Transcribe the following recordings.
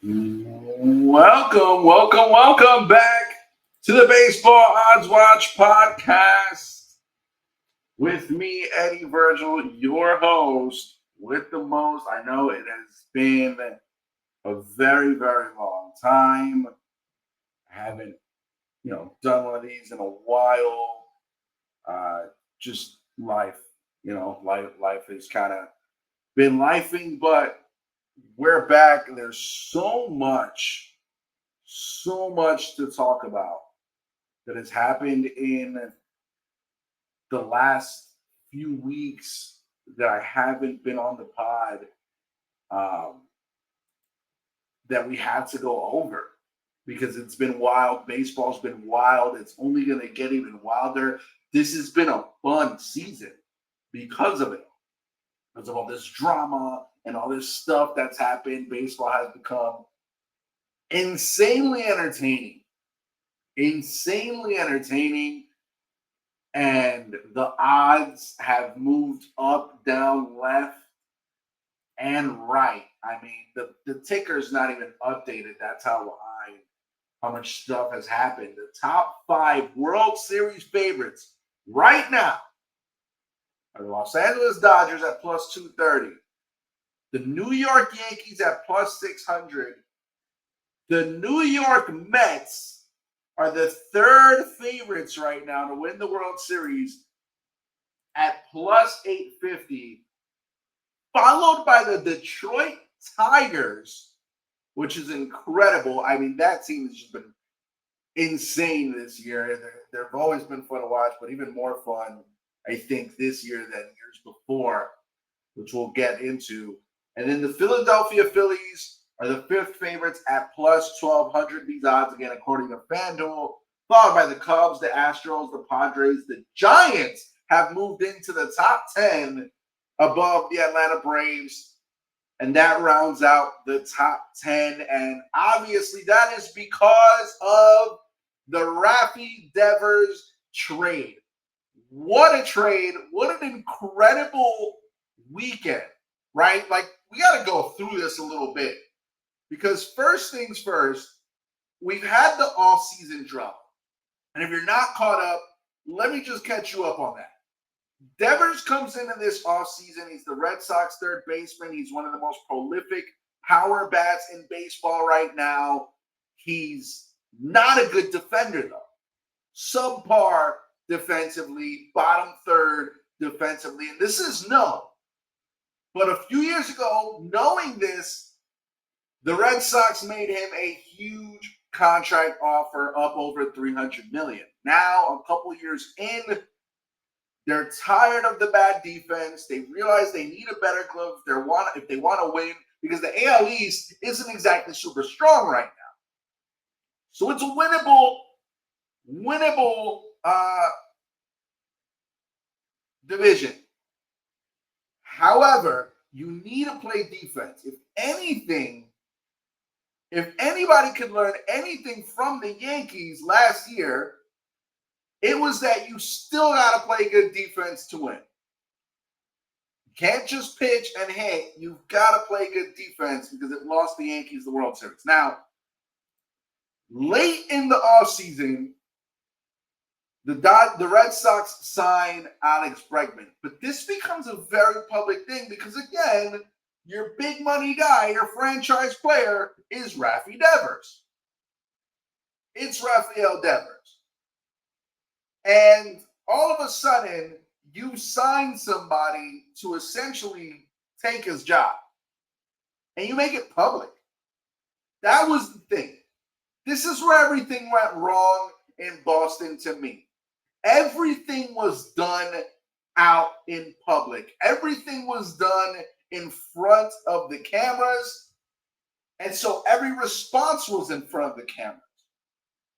Welcome back to the Baseball Odds Watch podcast with me, Eddie Virgil, your host with the most. I know it has been a very, very long time. I haven't, done one of these in a while. Uh, just life, life has kind of been lifing, but we're back. There's so much to talk about that has happened in the last few weeks that I haven't been on the pod um, that we had to go over because it's been wild. Baseball's been wild. It's only going to get even wilder. This has been a fun season because of it, because of all this drama and all this stuff that's happened. Baseball has become insanely entertaining. Insanely entertaining. And the odds have moved up, down, left, and right. I mean, the ticker's not even updated. That's how much stuff has happened. The top five World Series favorites right now are the Los Angeles Dodgers at plus 230, the New York Yankees at plus 600, the New York Mets are the third favorites right now to win the World Series at plus 850, followed by the Detroit Tigers, which is incredible. I mean, that team has just been insane this year. They've always been fun to watch, but even more fun, I think, this year than years before, which we'll get into. And then the Philadelphia Phillies are the fifth favorites at plus 1,200. These odds, again, according to FanDuel, followed by the Cubs, the Astros, the Padres. The Giants have moved into the top 10 above the Atlanta Braves. And that rounds out the top 10. And obviously, that is because of the Rafi Devers trade. What a trade. What an incredible weekend, right? Like, we got to go through this a little bit because first things first, we've had the off-season drama. And if you're not caught up, let me just catch you up on that. Devers comes into this offseason. He's the Red Sox third baseman. He's one of the most prolific power bats in baseball right now. He's not a good defender, though. Subpar defensively, bottom third defensively. And this is known. But a few years ago, knowing this, the Red Sox made him a huge contract offer up over $300 million. Now, a couple years in, they're tired of the bad defense. They realize they need a better glove if they want to win, because the AL East isn't exactly super strong right now. So it's a winnable division. However, you need to play defense. If anybody could learn anything from the Yankees last year, it was that you still got to play good defense to win. You can't just pitch and hit. You've got to play good defense because it lost the Yankees the World Series. Now, late in the offseason, the Red Sox sign Alex Bregman. But this becomes a very public thing because, again, your big money guy, your franchise player, is Rafi Devers. It's Rafael Devers. And all of a sudden, you sign somebody to essentially take his job. And you make it public. That was the thing. This is where everything went wrong in Boston to me. Everything was done out in public. Everything was done in front of the cameras. And so every response was in front of the cameras.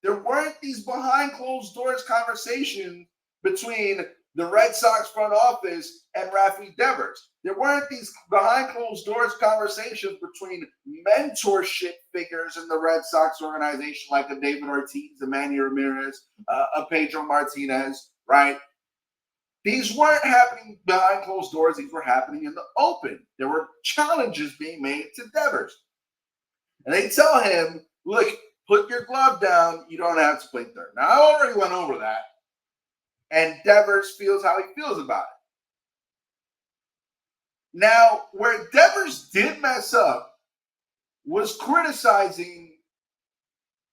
There weren't these behind closed doors conversations between the Red Sox front office and Rafi Devers. There weren't these behind closed doors conversations between mentorship figures in the Red Sox organization like a David Ortiz, a Manny Ramirez, a Pedro Martinez, right? These weren't happening behind closed doors. These were happening in the open. There were challenges being made to Devers. And they tell him, look, put your glove down. You don't have to play third. Now, I already went over that. And Devers feels how he feels about it. Now, where Devers did mess up was criticizing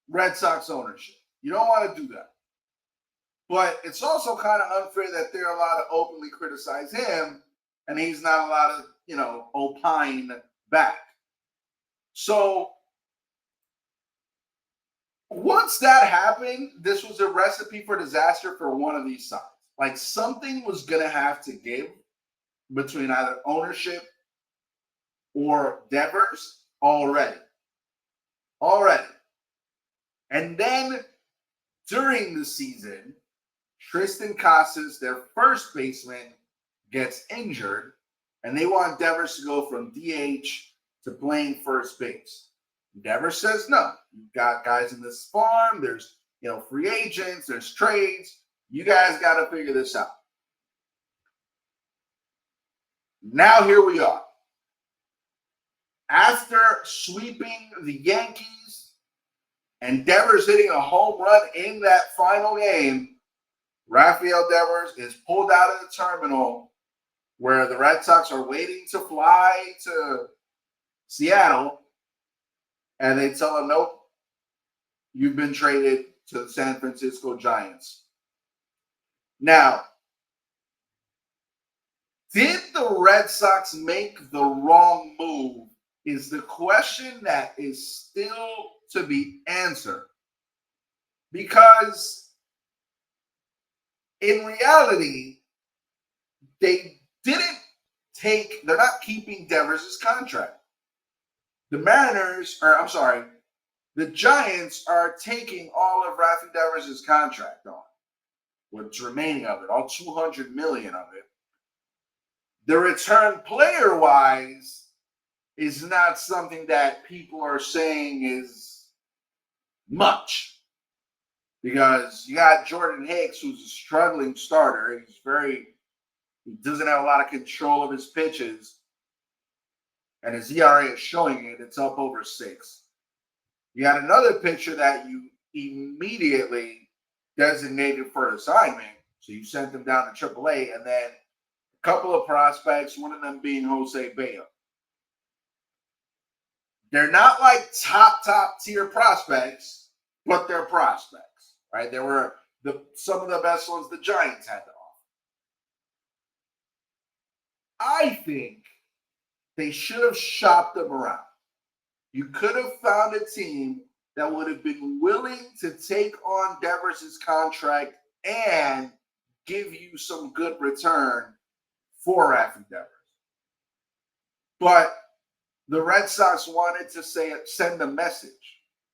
Red Sox ownership. You don't want to do that. But it's also kind of unfair that they're allowed to openly criticize him and he's not allowed to, opine back. So once that happened, this was a recipe for disaster for one of these sides. Like something was going to have to give between either ownership or Devers already. And then during the season, Tristan Casas, their first baseman, gets injured, and they want Devers to go from DH to playing first base. Devers says no. You've got guys in this farm. There's free agents. There's trades. You guys got to figure this out. Now here we are. After sweeping the Yankees and Devers hitting a home run in that final game, Rafael Devers is pulled out of the terminal where the Red Sox are waiting to fly to Seattle, and they tell him, nope, you've been traded to the San Francisco Giants. Now, did the Red Sox make the wrong move is the question that is still to be answered. Because in reality, they're not keeping Devers' contract. The Giants are taking all of Rafi Devers' contract on. What's remaining of it, all $200 million of it. The return player-wise is not something that people are saying is much. Because you got Jordan Hicks, who's a struggling starter. He doesn't have a lot of control of his pitches. And his ERA is showing it. It's up over 6. You got another pitcher that you immediately designated for assignment. So you sent him down to AAA. And then a couple of prospects, one of them being Jose Bayo. They're not like top tier prospects, but they're prospects, right? They were some of the best ones the Giants had to offer. I think they should have shopped them around. You could have found a team that would have been willing to take on Devers' contract and give you some good return for Rafi Devers. But the Red Sox wanted to send a message.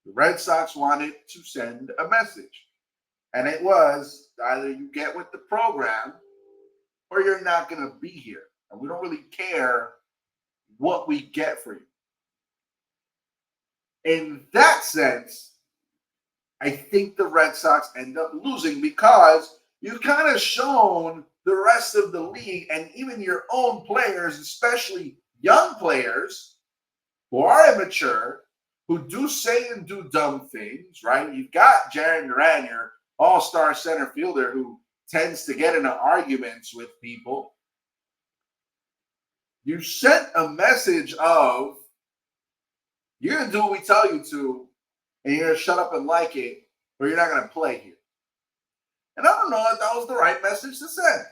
The Red Sox wanted to send a message. And it was either you get with the program or you're not going to be here. And we don't really care what we get for you. In that sense, I think the Red Sox end up losing because you've kind of shown the rest of the league and even your own players, especially young players who are immature, who do say and do dumb things, right? You've got Jarren Duran, your all-star center fielder, who tends to get into arguments with people. You sent a message of, you're going to do what we tell you to, and you're going to shut up and like it, or you're not going to play here. And I don't know if that was the right message to send.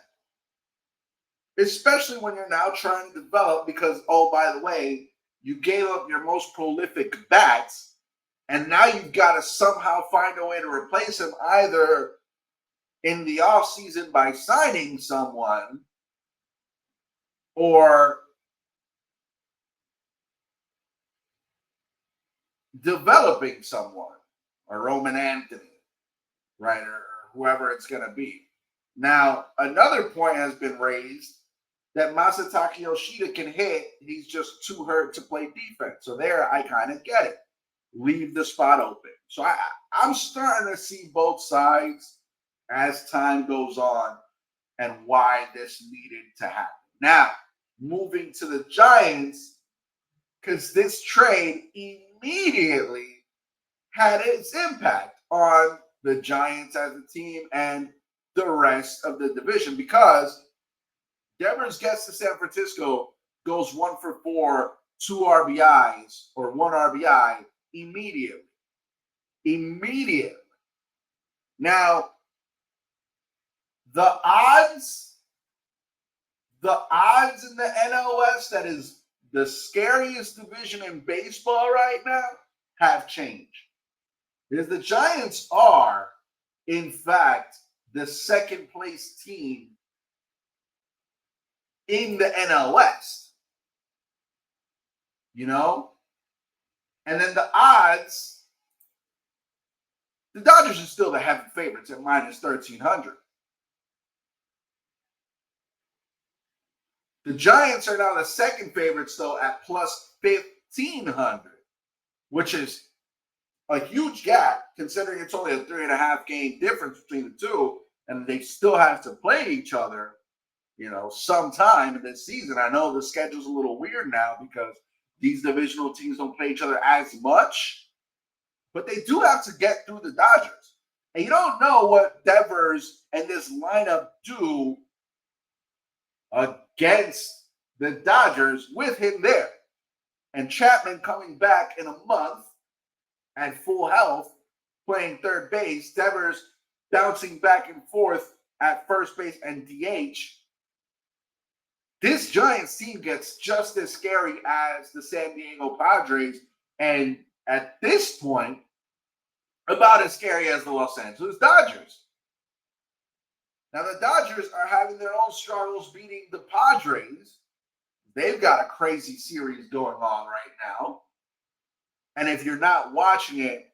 Especially when you're now trying to develop because, oh, by the way, you gave up your most prolific bats, and now you've got to somehow find a way to replace him either in the offseason by signing someone or developing someone, or Roman Anthony, right, or whoever it's going to be. Now, another point has been raised that Masataka Yoshida can hit. He's just too hurt to play defense. So there, I kind of get it. Leave the spot open. So I'm starting to see both sides as time goes on and why this needed to happen. Now, moving to the Giants, because this trade immediately had its impact on the Giants as a team and the rest of the division, because Devers gets to San Francisco, goes 1 for 4, 2 RBIs or 1 RBI immediately. Immediately. Now, the odds in the NL West, that is the scariest division in baseball right now, have changed. Because the Giants are, in fact, the second place team in the NL West. You know? And then the odds, the Dodgers are still the heavy favorites at minus 1,300. The Giants are now the second favorites, though, at plus 1,500, which is a huge gap considering it's only a 3.5 game difference between the two, and they still have to play each other, sometime in this season. I know the schedule's a little weird now because these divisional teams don't play each other as much, but they do have to get through the Dodgers. And you don't know what Devers and this lineup do against the Dodgers with him there. And Chapman coming back in a month at full health, playing third base. Devers bouncing back and forth at first base and DH. This Giants team gets just as scary as the San Diego Padres, and at this point, about as scary as the Los Angeles Dodgers. Now, the Dodgers are having their own struggles beating the Padres. They've got a crazy series going on right now. And if you're not watching it,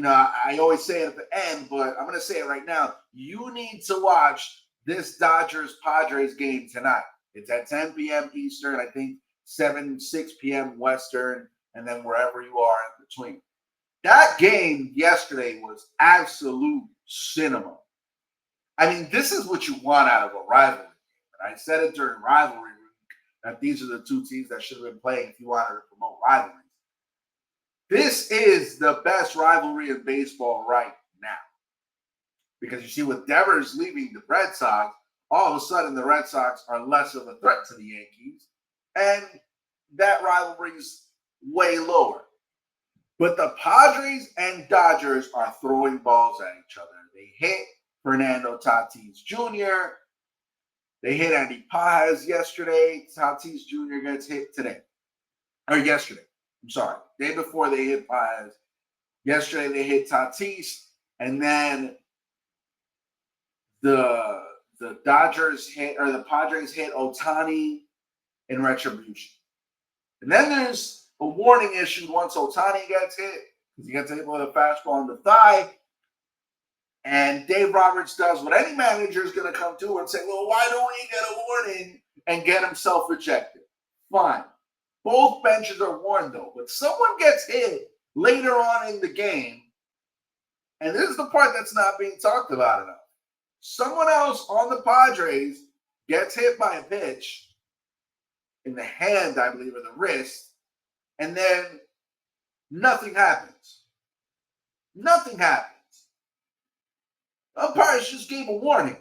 I always say it at the end, but I'm going to say it right now. You need to watch this Dodgers-Padres game tonight. It's at 10 p.m. Eastern, I think 6 p.m. Western, and then wherever you are in between. That game yesterday was absolute cinema. I mean, this is what you want out of a rivalry game. And I said it during rivalry week that these are the two teams that should have been playing if you wanted to promote rivalries. This is the best rivalry in baseball right now. Because you see, with Devers leaving the Red Sox, all of a sudden the Red Sox are less of a threat to the Yankees. And that rivalry is way lower. But the Padres and Dodgers are throwing balls at each other. They hit Fernando Tatis Jr. They hit Andy Paz yesterday. Tatis Jr. gets hit today. Or yesterday. I'm sorry. Day before they hit Paz. Yesterday they hit Tatis. And then the Padres hit Ohtani in retribution. And then there's a warning issued once Ohtani gets hit, because he gets hit with a fastball in the thigh. And Dave Roberts does what any manager is going to come to and say, well, why don't we get a warning, and get himself ejected? Fine. Both benches are warned, though. But someone gets hit later on in the game, and this is the part that's not being talked about enough. Someone else on the Padres gets hit by a pitch in the hand, I believe, or the wrist, and then nothing happens. Nothing happens. Umpires just gave a warning.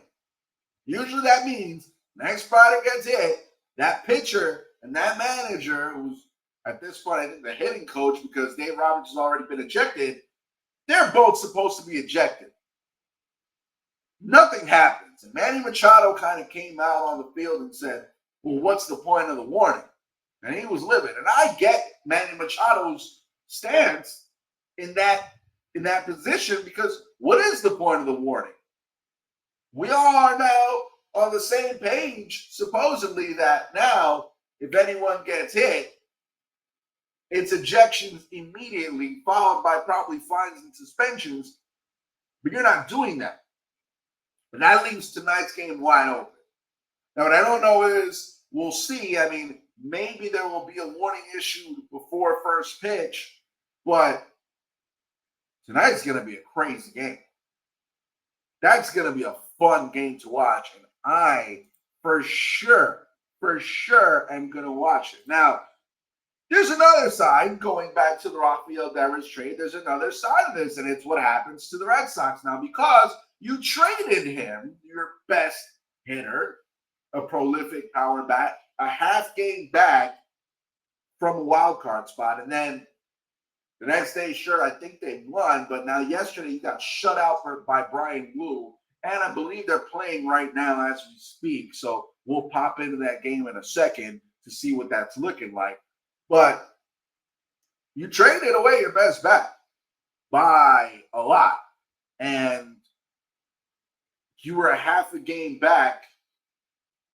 Usually that means next batter gets hit, that pitcher and that manager, who's at this point, I think, the hitting coach, because Dave Roberts has already been ejected, they're both supposed to be ejected. Nothing happens. And Manny Machado kind of came out on the field and said, well, what's the point of the warning? And he was livid. And I get Manny Machado's stance in that position, because what is the point of the warning? We all are now on the same page, supposedly, that now if anyone gets hit, it's ejections immediately, followed by probably fines and suspensions. But you're not doing that. But that leaves tonight's game wide open. Now, what I don't know is, we'll see. I mean, maybe there will be a warning issued before first pitch, but tonight's going to be a crazy game. That's going to be a fun game to watch, and I, for sure, am going to watch it. Now, There's another side, going back to the Rafi Devers trade. There's another side of this, and it's what happens to the Red Sox now because you traded him, your best hitter, a prolific power bat, a half game back from a wild card spot. And then the next day, sure, I think they won, but now yesterday he got shut out by Brian Wu. And I believe they're playing right now as we speak. So we'll pop into that game in a second to see what that's looking like. But you traded away your best bat by a lot. And you were a half a game back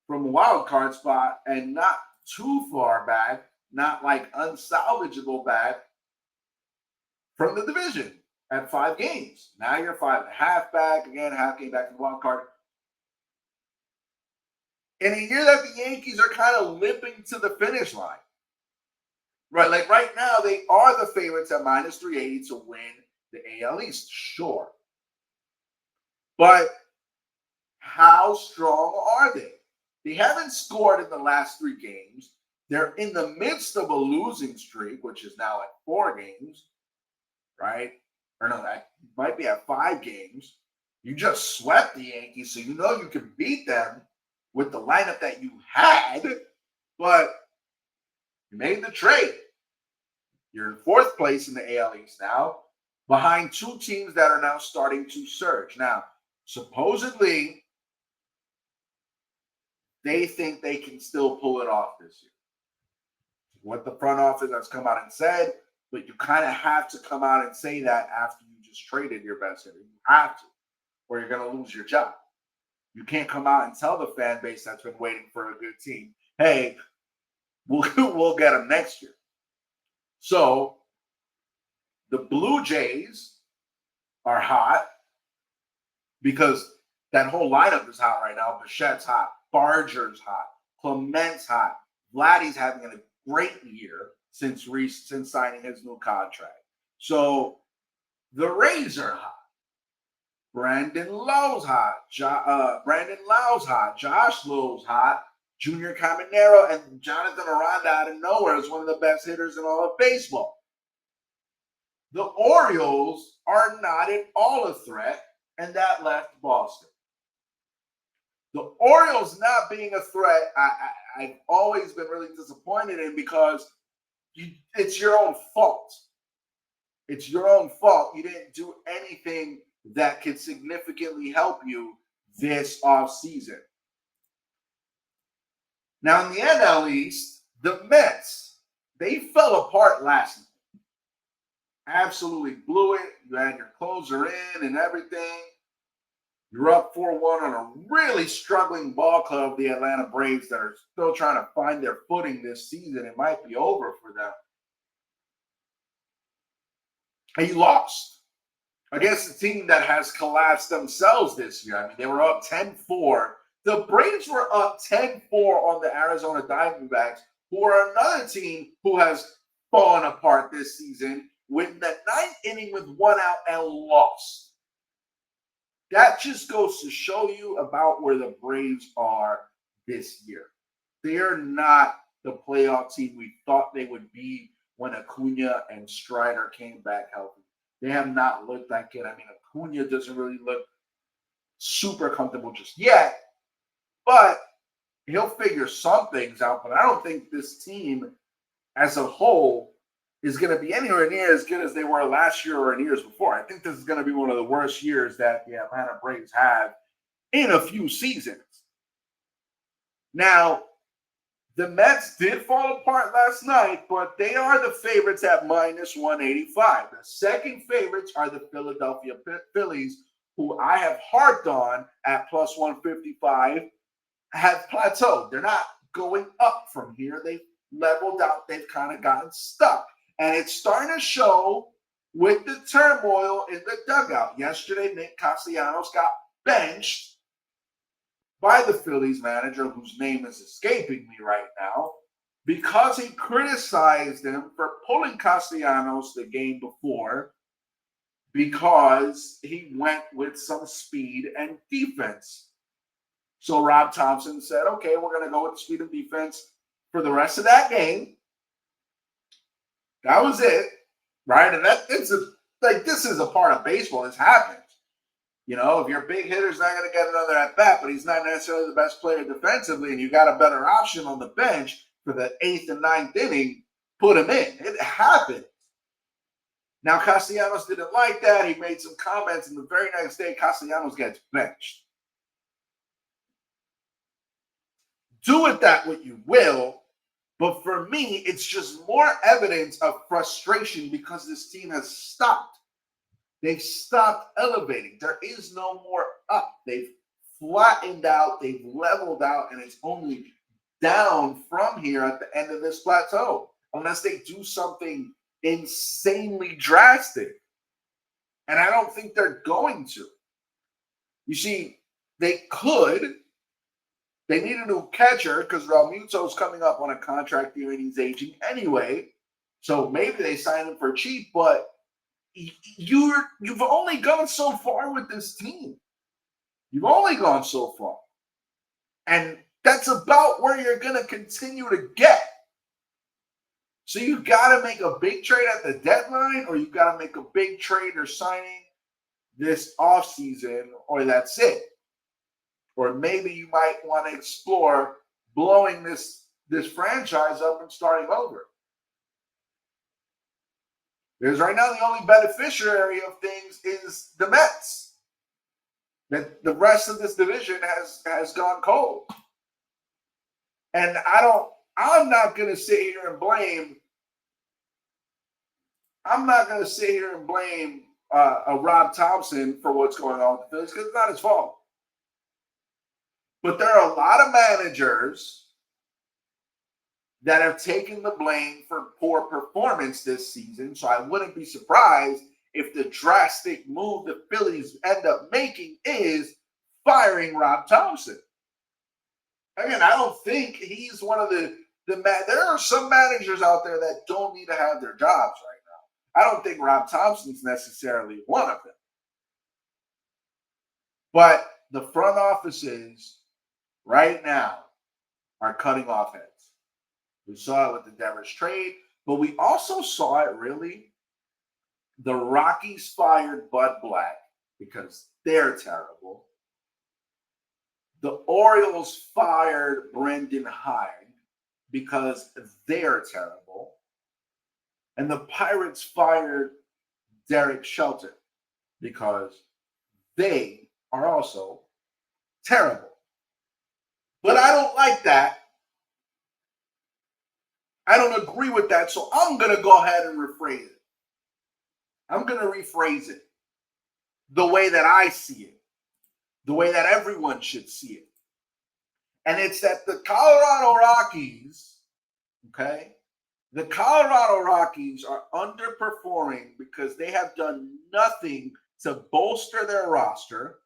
from a wild card spot and not too far back, not like unsalvageable back from the division at 5 games. Now you're 5.5 back, again, half game back from the wild card. In a year that the Yankees are kind of limping to the finish line. Right, like right now, they are the favorites at minus 380 to win the AL East, sure. But how strong are they? They haven't scored in the last 3 games. They're in the midst of a losing streak, which is now at 4 games, right? Or no, that might be at 5 games. You just swept the Yankees, so you know you can beat them with the lineup that you had, but you made the trade. You're in 4th place in the AL East now, behind 2 teams that are now starting to surge. Now, supposedly, they think they can still pull it off this year. What the front office has come out and said, but you kind of have to come out and say that after you just traded your best hitter. You have to, or you're going to lose your job. You can't come out and tell the fan base that's been waiting for a good team, hey, we'll get them next year. So the Blue Jays are hot because that whole lineup is hot right now. Bichette's hot. Barger's hot. Clement's hot. Vladdy's having a great year since signing his new contract. So the Rays are hot. Brandon Lowe's hot. Brandon Lau's hot. Josh Lowe's hot. Junior Caminero and Jonathan Aranda out of nowhere is one of the best hitters in all of baseball. The Orioles are not at all a threat, and that left Boston. The Orioles not being a threat, I've always been really disappointed in because it's your own fault. It's your own fault. You didn't do anything that could significantly help you this offseason. Now, in the NL East, the Mets, they fell apart last night. Absolutely blew it. You had your closer in and everything. You're up 4-1 on a really struggling ball club, the Atlanta Braves, that are still trying to find their footing this season. It might be over for them. And you lost against a team that has collapsed themselves this year. I mean, they were up 10-4. The Braves were up 10-4 on the Arizona Diamondbacks, who are another team who has fallen apart this season, with the 9th inning with 1 out and lost. That just goes to show you about where the Braves are this year. They are not the playoff team we thought they would be when Acuna and Strider came back healthy. They have not looked like it. I mean, Acuna doesn't really look super comfortable just yet, but he'll figure some things out. But I don't think this team as a whole is going to be anywhere near as good as they were last year or in years before. I think this is going to be one of the worst years that the Atlanta Braves have in a few seasons. Now, the Mets did fall apart last night, but they are the favorites at minus 185. The second favorites are the Philadelphia Phillies, who I have harped on at plus 155, have plateaued. They're not going up from here. They've leveled out. They've kind of gotten stuck. And it's starting to show with the turmoil in the dugout. Yesterday, Nick Castellanos got benched by the Phillies manager, whose name is escaping me right now, because he criticized him for pulling Castellanos the game before because he went with some speed and defense. So Rob Thompson said, okay, we're going to go with speed and defense for the rest of that game. That was it, right? And this is a part of baseball. This happens. If your big hitter's not going to get another at bat, but he's not necessarily the best player defensively, and you got a better option on the bench for the 8th and 9th inning, put him in. It happens. Now, Castellanos didn't like that. He made some comments, and the very next day, Castellanos gets benched. Do with that what you will, but for me, it's just more evidence of frustration because this team has stopped. They've stopped elevating. There is no more up. They've flattened out, they've leveled out, and it's only down from here at the end of this plateau, unless they do something insanely drastic. And I don't think they're going to. You see, they could. They need a new catcher because Realmuto's coming up on a contract year and he's aging anyway. So maybe they sign him for cheap, but you've only gone so far with this team. You've only gone so far. And that's about where you're going to continue to get. So you got to make a big trade at the deadline, or you got to make a big trade or signing this offseason, or that's it. Or maybe you might want to explore blowing this franchise up and starting over. Because right now the only beneficiary of things is the Mets. That the rest of this division has gone cold. And I'm not going to sit here and blame Rob Thompson for what's going on with the Phillies because it's not his fault. But there are a lot of managers that have taken the blame for poor performance this season. So I wouldn't be surprised if the drastic move the Phillies end up making is firing Rob Thompson. Again, I don't think he's one of there are some managers out there that don't need to have their jobs right now. I don't think Rob Thompson's necessarily one of them. But the front offices right now are cutting off heads. We saw it with the Devers trade, but we also saw it really. The Rockies fired Bud Black because they're terrible. The Orioles fired Brendan Hyde because they're terrible. And the Pirates fired Derek Shelton because they are also terrible. But I don't like that. I don't agree with that, so I'm going to go ahead and rephrase it. I'm going to rephrase it the way that I see it, the way that everyone should see it. And it's that the Colorado Rockies, the Colorado Rockies are underperforming because they have done nothing to bolster their roster.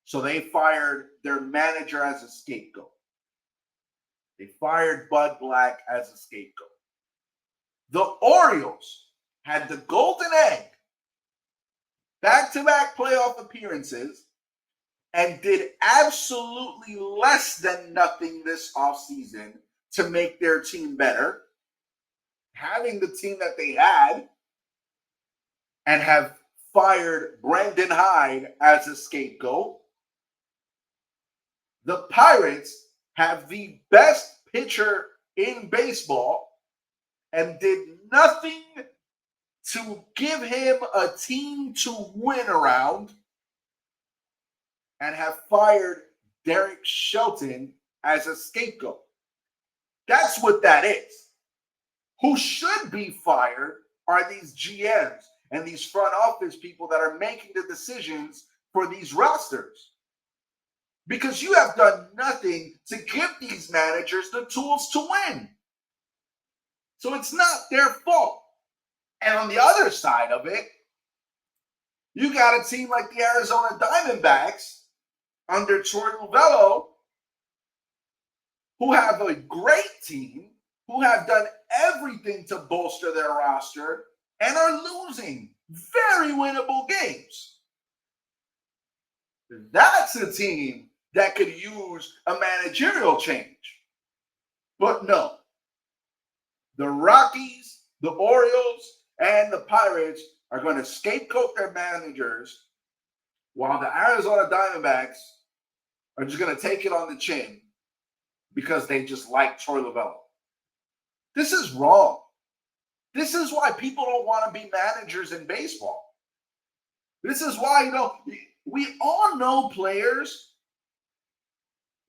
So they fired their manager as a scapegoat. They fired Bud Black as a scapegoat. The Orioles had the golden egg, back-to-back playoff appearances, and did absolutely less than nothing this offseason to make their team better, having the team that they had, and have fired Brendan Hyde as a scapegoat. The Pirates have the best pitcher in baseball and did nothing to give him a team to win around and have fired Derek Shelton as a scapegoat. That's what that is. Who should be fired are these GMs and these front office people that are making the decisions for these rosters. Because you have done nothing to give these managers the tools to win. So it's not their fault. And on the other side of it, you got a team like the Arizona Diamondbacks under Troy Luvello, who have a great team, who have done everything to bolster their roster, and are losing very winnable games. That's a team that could use a managerial change. But no, the Rockies The Orioles and the Pirates are going to scapegoat their managers, while the Arizona Diamondbacks are just going to take it on the chin because they just like Troy Lovello. This is wrong. This is why people don't want to be managers in baseball. This is why, we all know players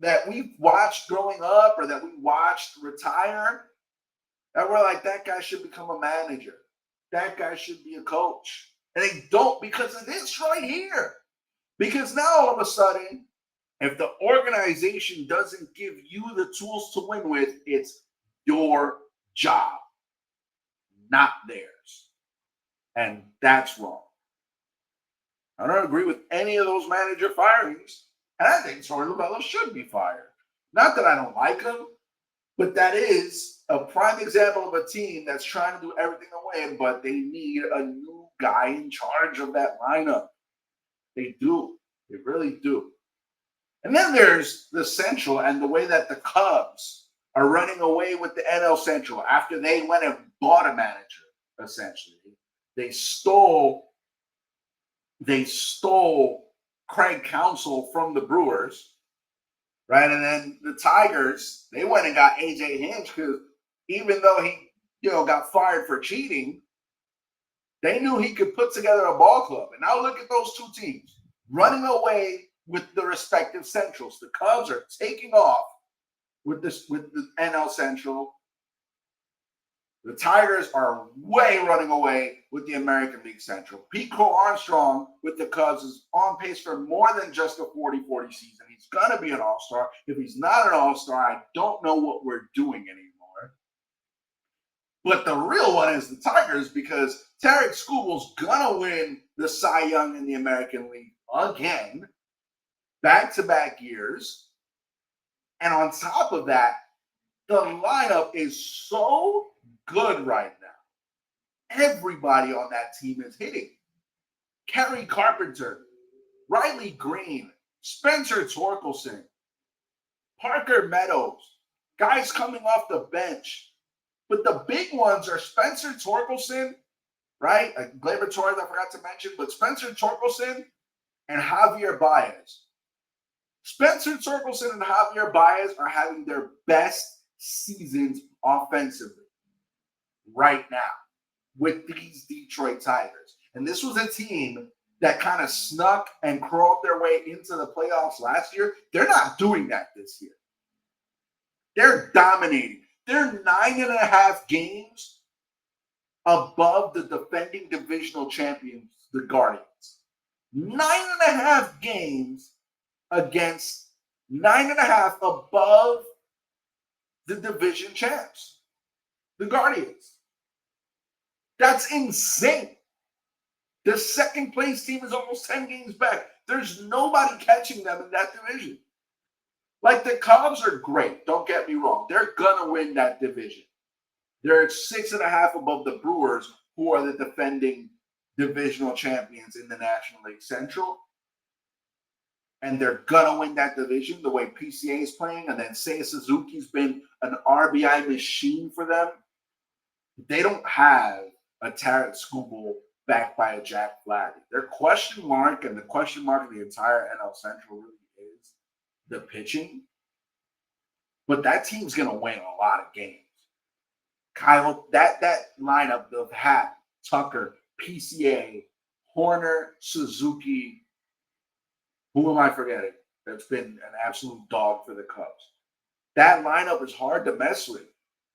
that we've watched growing up or that we watched retire, that we're like, that guy should become a manager. That guy should be a coach. And they don't, because of this right here. Because now all of a sudden, if the organization doesn't give you the tools to win with, it's your job, not theirs. And that's wrong. I don't agree with any of those manager firings. And I think Troy Lovello should be fired. Not that I don't like him, but that is a prime example of a team that's trying to do everything to win, but they need a new guy in charge of that lineup. They do. They really do. And then there's the Central and the way that the Cubs are running away with the NL Central after they went and bought a manager, essentially. They stole Craig Counsell from the Brewers, right? And then the Tigers, they went and got AJ Hinch because even though he, got fired for cheating, they knew he could put together a ball club. And now look at those two teams running away with the respective Centrals. The Cubs are taking off with the NL Central. The Tigers are way running away with the American League Central. Pete Crow Armstrong with the Cubs is on pace for more than just a 40-40 season. He's going to be an all-star. If he's not an all-star, I don't know what we're doing anymore. But the real one is the Tigers, because Tarek Skubal's going to win the Cy Young in the American League again, back-to-back years. And on top of that, the lineup is so good right now. Everybody on that team is hitting. Kerry Carpenter, Riley Green, Spencer Torkelson, Parker Meadows, guys coming off the bench. But the big ones are Spencer Torkelson, right? Gleyber Torres, I forgot to mention, but Spencer Torkelson and Javier Baez. Spencer Torkelson and Javier Baez are having their best seasons offensively right now with these Detroit Tigers. And this was a team that kind of snuck and crawled their way into the playoffs last year. They're not doing that this year. They're dominating. They're 9.5 games above the defending divisional champions, the Guardians. 9.5 games against 9.5 above the division champs, the Guardians. That's insane. The second place team is almost 10 games back. There's nobody catching them in that division. Like, the Cubs are great. Don't get me wrong. They're going to win that division. They're 6.5 above the Brewers, who are the defending divisional champions in the National League Central. And they're going to win that division the way PCA is playing. And then Seiya Suzuki's been an RBI machine for them. They don't have a Tarek Skubal backed by a Jack Flaherty. Their question mark, and the question mark of the entire NL Central really is the pitching. But that team's going to win a lot of games. Kyle, that lineup of Happ, Tucker, PCA, Horner, Suzuki, who am I forgetting? That's been an absolute dog for the Cubs. That lineup is hard to mess with,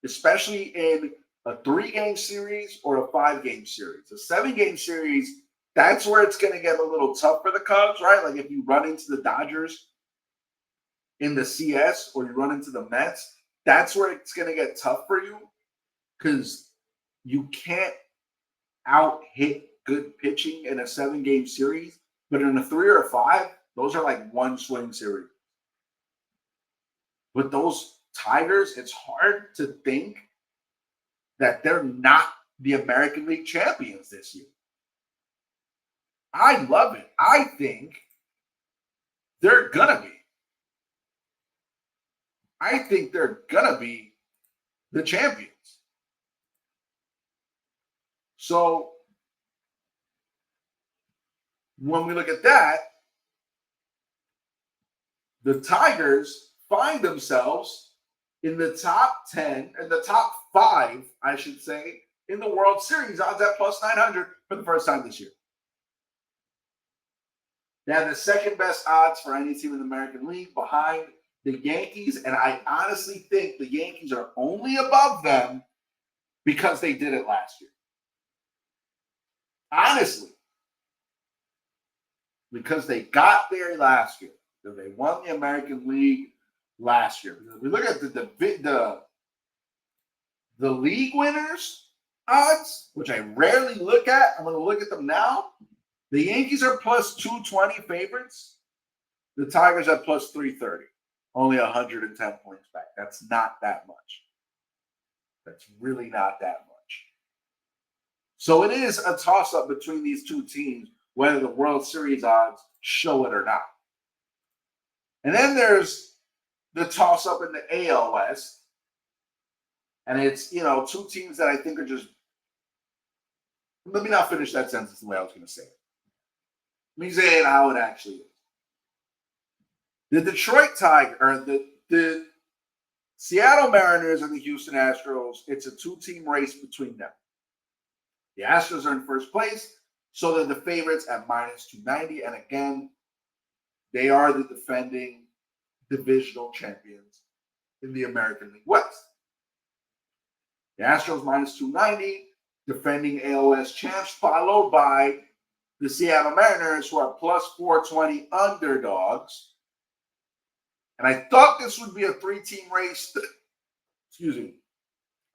especially in a 3-game series or a 5-game series. A 7-game series, that's where it's going to get a little tough for the Cubs, right? Like if you run into the Dodgers in the CS or you run into the Mets, that's where it's going to get tough for you because you can't out-hit good pitching in a 7-game series. But in a 3 or a 5, those are like one swing series. With those Tigers, it's hard to think that they're not the American League champions this year. I love it. I think they're going to be. I think they're going to be the champions. So when we look at that, the Tigers find themselves in the top 10, in the top 5, I should say, in the World Series. Odds at plus 900 for the first time this year. They have the second best odds for any team in the American League behind the Yankees. And I honestly think the Yankees are only above them because they did it last year. Honestly. Because they got there last year. Because they won the American League last year. Because if we look at the league winners odds, which I rarely look at, I'm going to look at them now. The Yankees are plus 220 favorites. The Tigers are plus 330. Only 110 points back. That's not that much. That's really not that much. So it is a toss-up between these two teams, whether the World Series odds show it or not. And then there's the toss-up in the AL West. And it's, two teams that I think are just... Let me not finish that sentence the way I was going to say it. Let me say it how it actually is. The Detroit Tigers, or the Seattle Mariners and the Houston Astros, it's a two-team race between them. The Astros are in first place, so they're the favorites at minus 290. And again, they are the defending divisional champions in the American League West. The Astros minus 290, defending ALS champs, followed by the Seattle Mariners, who are plus 420 underdogs. And I thought this would be a three-team race. Excuse me.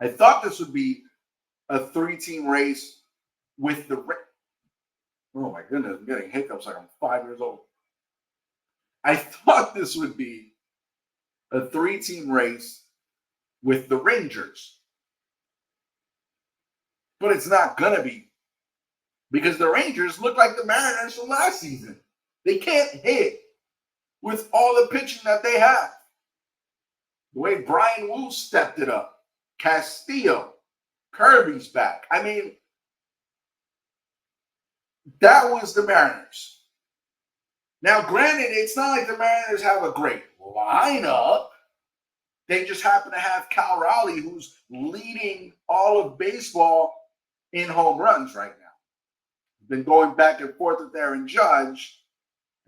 I thought this would be a three-team race with the... Oh, my goodness. I'm getting hiccups like I'm 5 years old. I thought this would be a three-team race with the Rangers. But it's not going to be. Because the Rangers look like the Mariners from last season. They can't hit with all the pitching that they have. The way Brian Wu stepped it up. Castillo. Kirby's back. I mean, that was the Mariners. Now, granted, it's not like the Mariners have a great lineup. They just happen to have Cal Raleigh, who's leading all of baseball in home runs right now. Been going back and forth with Aaron Judge.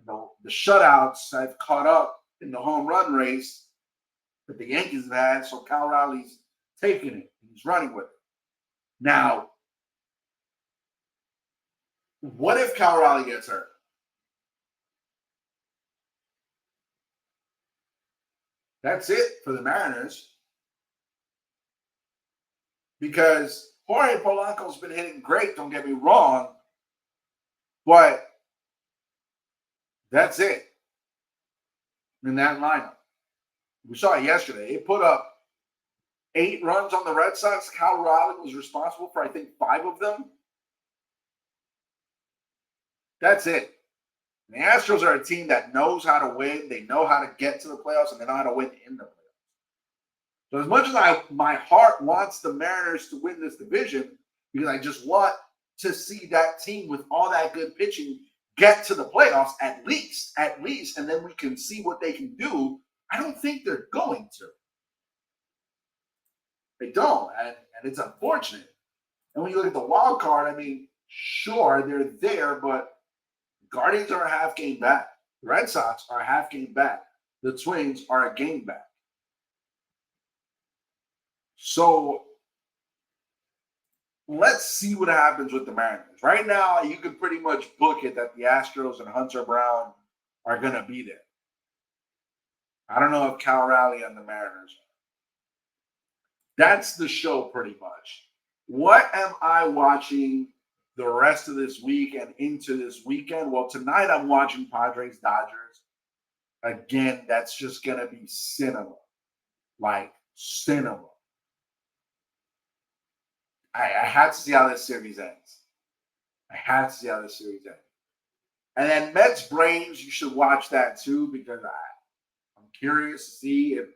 The shutouts have caught up in the home run race that the Yankees have had, so Cal Raleigh's taking it. He's running with it. Now, what if Cal Raleigh gets hurt? That's it for the Mariners. Because Jorge Polanco's been hitting great, don't get me wrong, but that's it in that lineup. We saw it yesterday. He put up 8 runs on the Red Sox. Cal Raleigh was responsible for, I think, 5 of them. That's it. The Astros are a team that knows how to win. They know how to get to the playoffs, and they know how to win in the playoffs. So as much as my heart wants the Mariners to win this division, because I just want to see that team with all that good pitching get to the playoffs at least, and then we can see what they can do. I don't think they're going to. They don't, and it's unfortunate. And when you look at the wild card, I mean, sure, they're there, but Guardians are a half game back. The Red Sox are a half game back. The Twins are a game back. So let's see what happens with the Mariners. Right now, you can pretty much book it that the Astros and Hunter Brown are going to be there. I don't know if Cal Raleigh and the Mariners are. That's the show pretty much. What am I watching the rest of this week and into this weekend? Well, tonight I'm watching Padres Dodgers. Again, that's just going to be cinema. Like cinema. I had to see how this series ends. And then Mets Braves, you should watch that too, because I'm curious to see if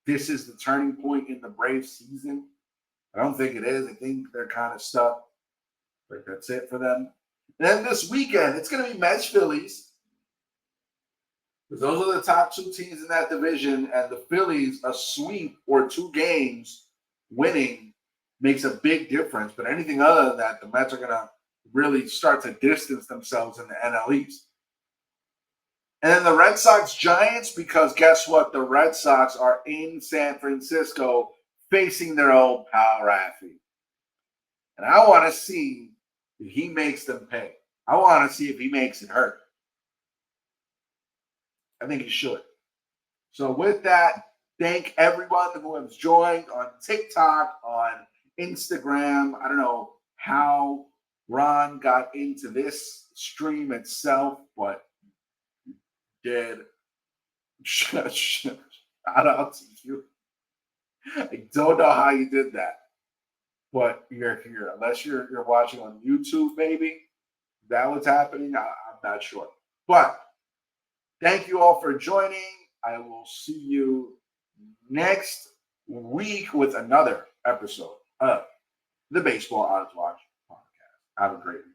this is the turning point in the Braves season. I don't think it is. I think they're kind of stuck Like that's it for them. And then this weekend, it's going to be Mets Phillies. Because those are the top two teams in that division, and the Phillies, a sweep or 2 games winning makes a big difference. But anything other than that, the Mets are going to really start to distance themselves in the NL East. And then the Red Sox Giants, because guess what? The Red Sox are in San Francisco facing their own pal Rafi. And I want to see if he makes them pay. I want to see if he makes it hurt. I think he should. So with that, thank everyone who has joined on TikTok, on Instagram. I don't know how Ron got into this stream itself, but did. Shout out to you. I don't know how you did that, but you're here. Unless you're watching on YouTube, maybe that was happening. I'm not sure. But thank you all for joining. I will see you next week with another episode of the Baseball Odds Watch podcast. Have a great week.